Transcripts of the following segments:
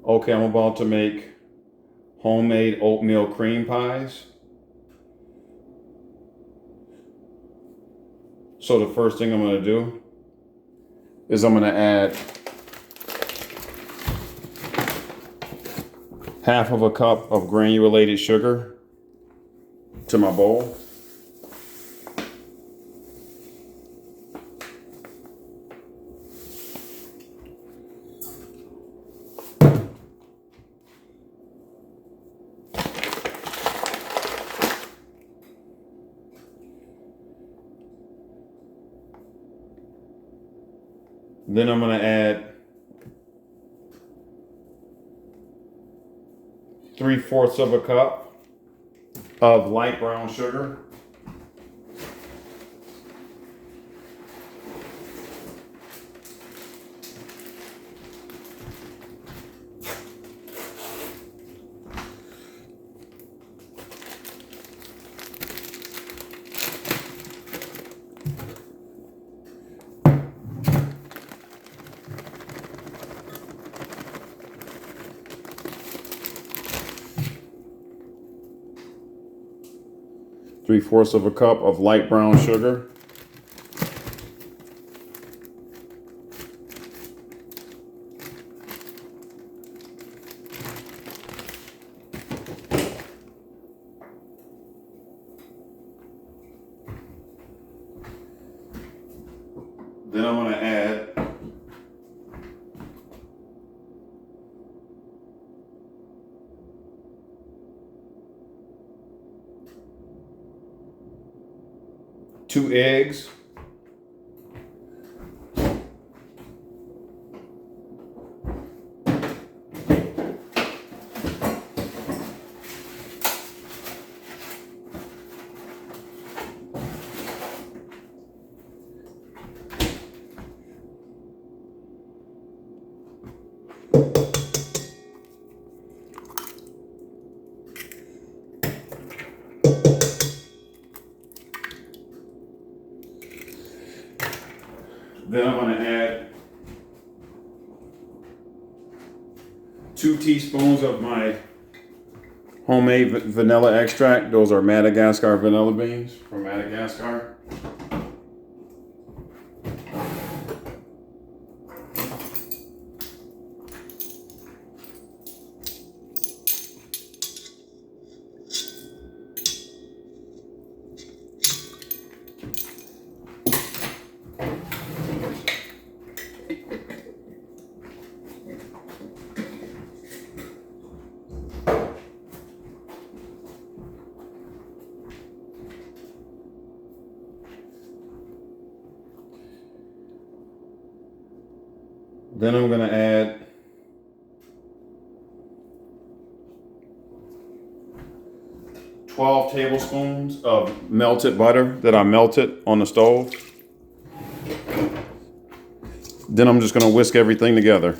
Okay, I'm about to make homemade oatmeal cream pies. So the first thing I'm going to do is I'm going to add half of a cup of granulated sugar to my bowl. Then I'm going to add 3/4 of a cup of light brown sugar. Three-fourths of a cup of light brown sugar. Then I'm going to add 2 eggs. Then I'm going to add 2 teaspoons of my homemade vanilla extract. Those are Madagascar vanilla beans from Madagascar. Then I'm going to add 12 tablespoons of melted butter that I melted on the stove. Then I'm just going to whisk everything together.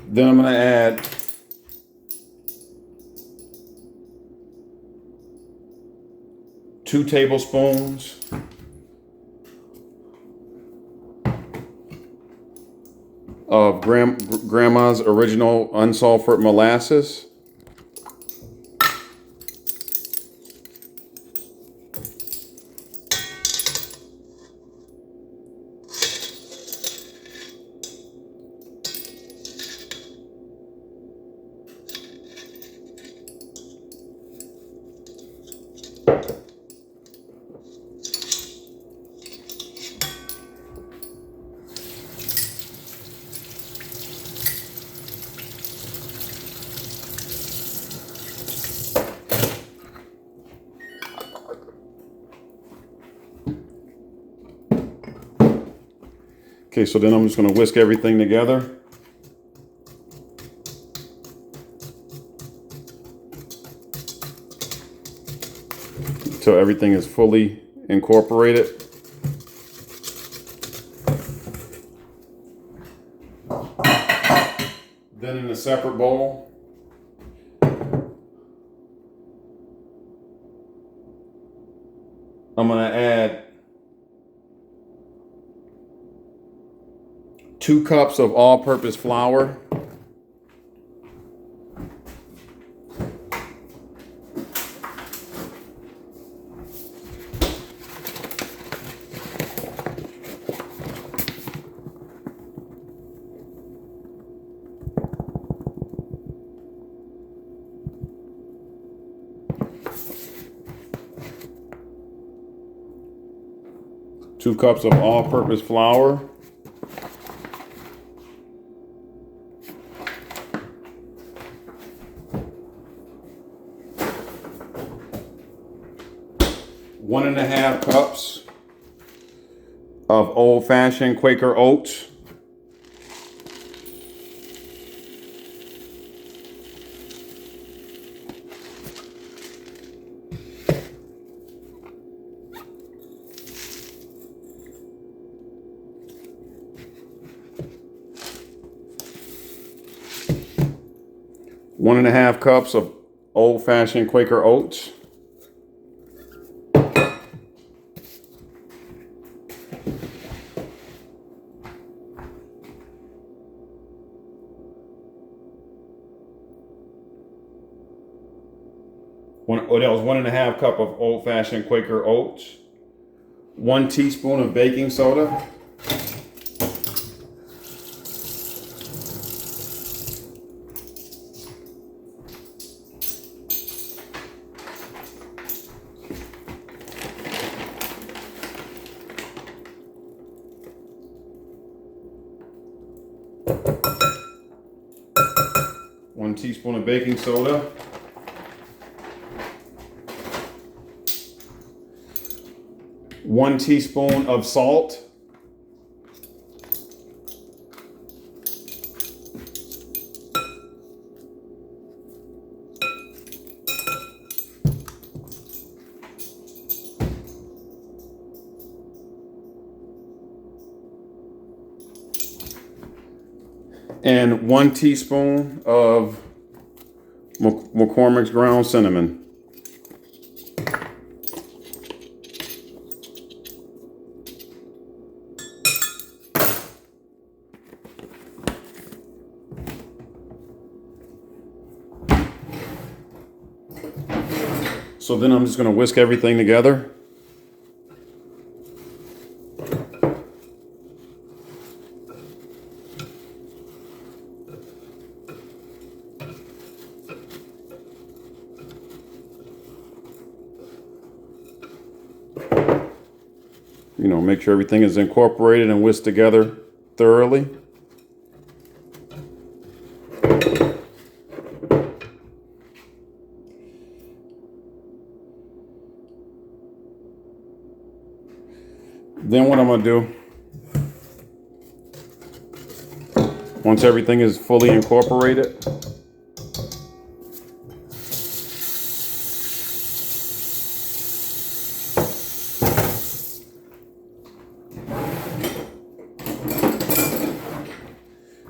Then I'm going to add 2 tablespoons of Grandma's original unsulfured molasses. Okay, so then I'm just going to whisk everything together. Until everything is fully incorporated. Then in a separate bowl, I'm going to add 2 cups of all-purpose flour. Two cups of all-purpose flour. One and a half cups of old-fashioned Quaker oats. One and a half cups of old-fashioned Quaker oats. That was 1.5 cup of old-fashioned Quaker oats. 1 teaspoon of baking soda. One teaspoon of baking soda. 1 teaspoon of salt. And 1 teaspoon of McCormick's ground cinnamon. So then I'm just going to whisk everything together. You know, make sure everything is incorporated and whisked together thoroughly. Then what I'm going to do, once everything is fully incorporated,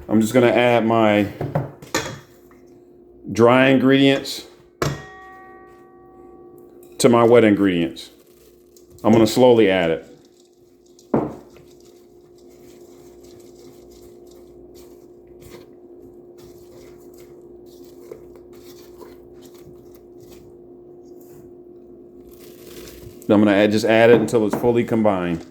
I'm just going to add my dry ingredients to my wet ingredients. I'm going to slowly add it. I'm going to just add it until it's fully combined.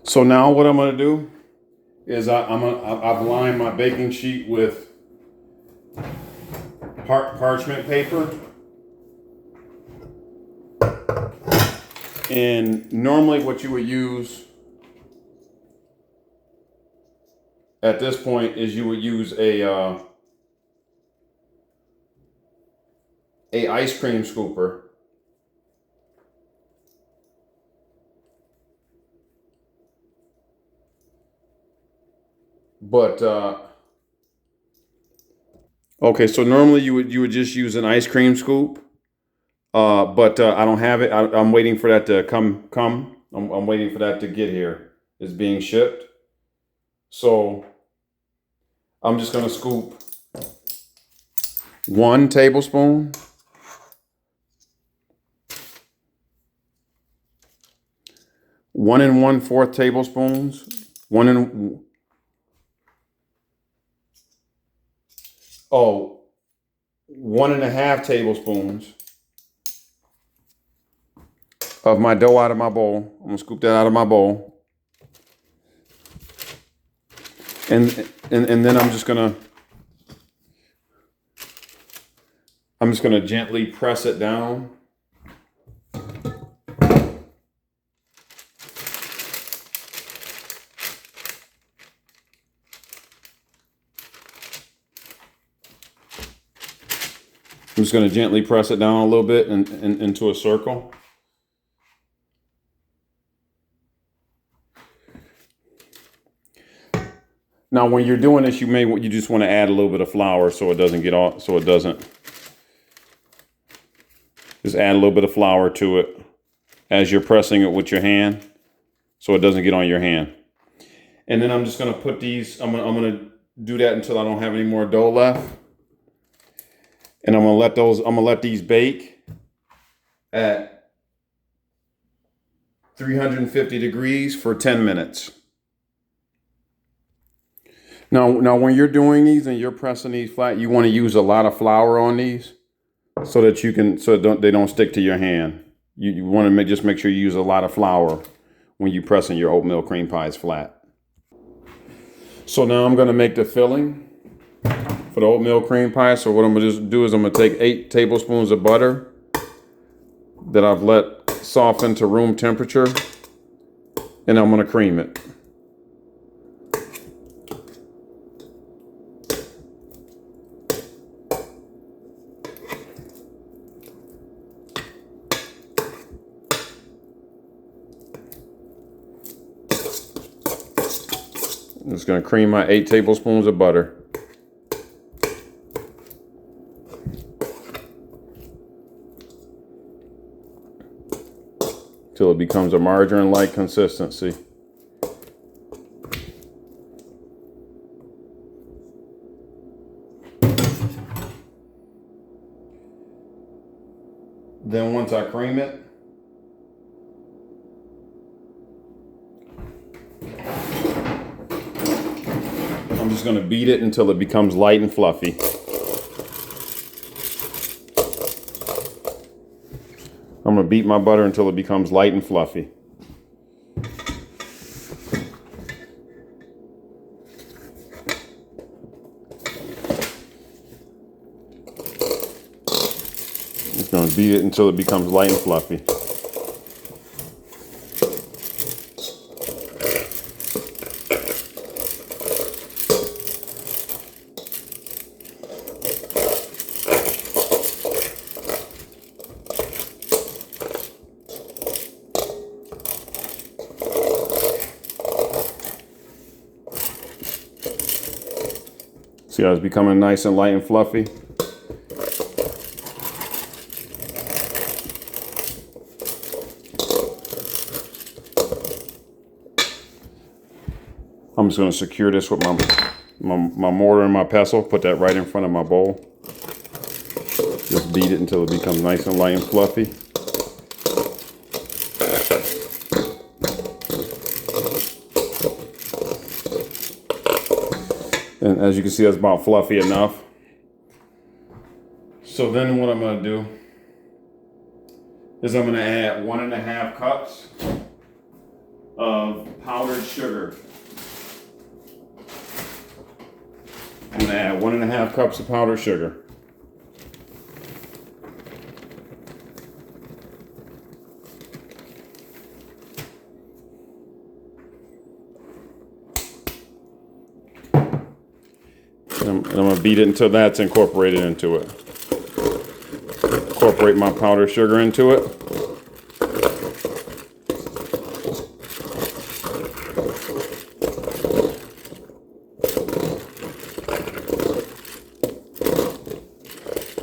So now what I'm going to do is I've lined my baking sheet with parchment paper. And normally what you would use at this point is you would use a ice cream scooper. But okay, so normally you would just use an ice cream scoop. But I don't have it. I'm waiting for that to come. I'm waiting for that to get here. It's being shipped. So I'm just gonna scoop 1 tablespoon, 1 1/4 tablespoons, 1 1/2 tablespoons of my dough out of my bowl. I'm gonna scoop that out of my bowl, and then I'm just gonna gently press it down. I'm just going to gently press it down a little bit and into a circle. Now, when you're doing this, you just want to add a little bit of flour so it doesn't get off. Just add a little bit of flour to it as you're pressing it with your hand, so it doesn't get on your hand. And then I'm just going to put these. I'm going to do that until I don't have any more dough left. And I'm gonna let these bake at 350 degrees for 10 minutes. Now when you're doing these and you're pressing these flat, you want to use a lot of flour on these so that they don't stick to your hand. You want to just make sure you use a lot of flour when you're pressing your oatmeal cream pies flat. So now I'm gonna make the filling for the oatmeal cream pie. So what I'm gonna just do is I'm gonna take 8 tablespoons of butter that I've let soften to room temperature, and I'm gonna cream it. I'm just gonna cream my 8 tablespoons of butter. Till it becomes a margarine-like consistency. Then once I cream it, I'm just going to beat it until it becomes light and fluffy. I'm going to beat my butter until it becomes light and fluffy. Just going to beat it until it becomes light and fluffy. See how it's becoming nice and light and fluffy? I'm just going to secure this with my mortar and my pestle. Put that right in front of my bowl. Just beat it until it becomes nice and light and fluffy. And as you can see, that's about fluffy enough. So then what I'm going to do is I'm going to add 1 1/2 cups of powdered sugar. I'm going to add 1 1/2 cups of powdered sugar. I'm going to beat it until that's incorporated into it. Incorporate my powdered sugar into it.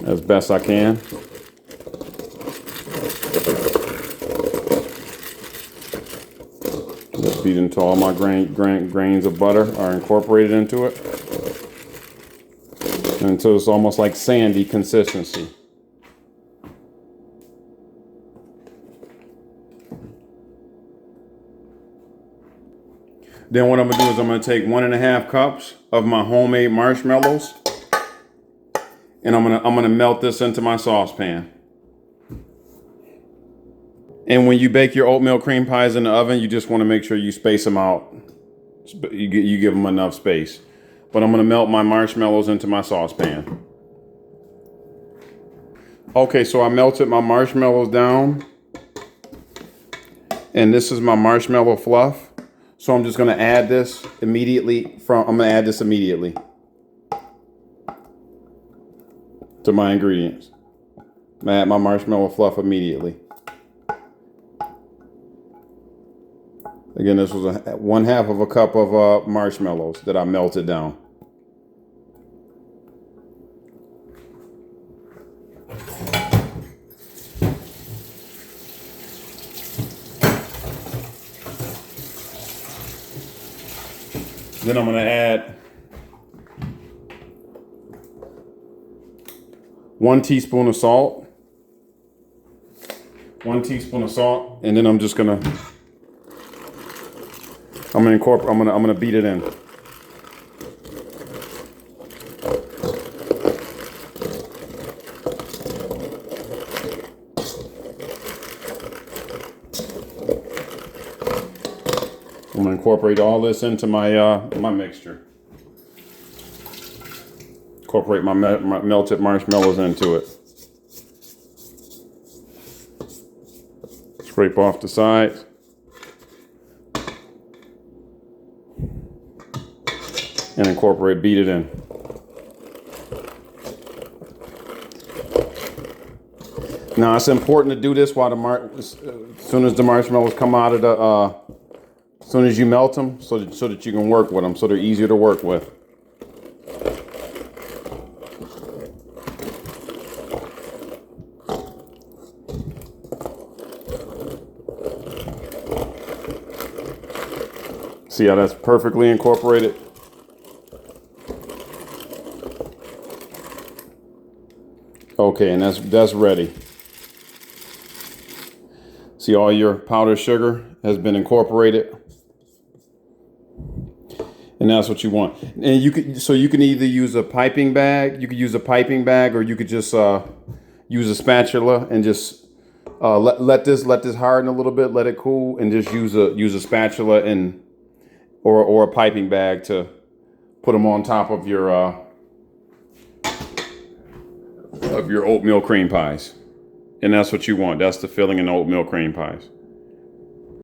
As best I can. Just beat until all my grains of butter are incorporated into it. And until it's almost like sandy consistency. Then what I'm gonna do is I'm gonna take 1.5 cups of my homemade marshmallows, and I'm gonna melt this into my saucepan. And when you bake your oatmeal cream pies in the oven, you just want to make sure you space them out. You give them enough space. But I'm gonna melt my marshmallows into my saucepan. Okay, so I melted my marshmallows down, and this is my marshmallow fluff. So I'm just going to add this immediately to my ingredients. I'm going to add my marshmallow fluff immediately. Again, this was 1/2 of a cup of marshmallows that I melted down. Then I'm going to add 1 teaspoon of salt. 1 teaspoon of salt, and then I'm gonna beat it in. I'm gonna incorporate all this into my my mixture. Incorporate my melted marshmallows into it. Scrape off the sides. And incorporate, beat it in. Now it's important to do this while as soon as the marshmallows come out of the, as soon as you melt them, so that you can work with them, so they're easier to work with. See how that's perfectly incorporated? Okay, and that's ready. See, all your powdered sugar has been incorporated. And that's what you want. And you can either use a piping bag, or you could just use a spatula and just let this harden a little bit, let it cool, and just use a spatula or a piping bag to put them on top of your oatmeal cream pies. And that's what you want. That's the filling in oatmeal cream pies.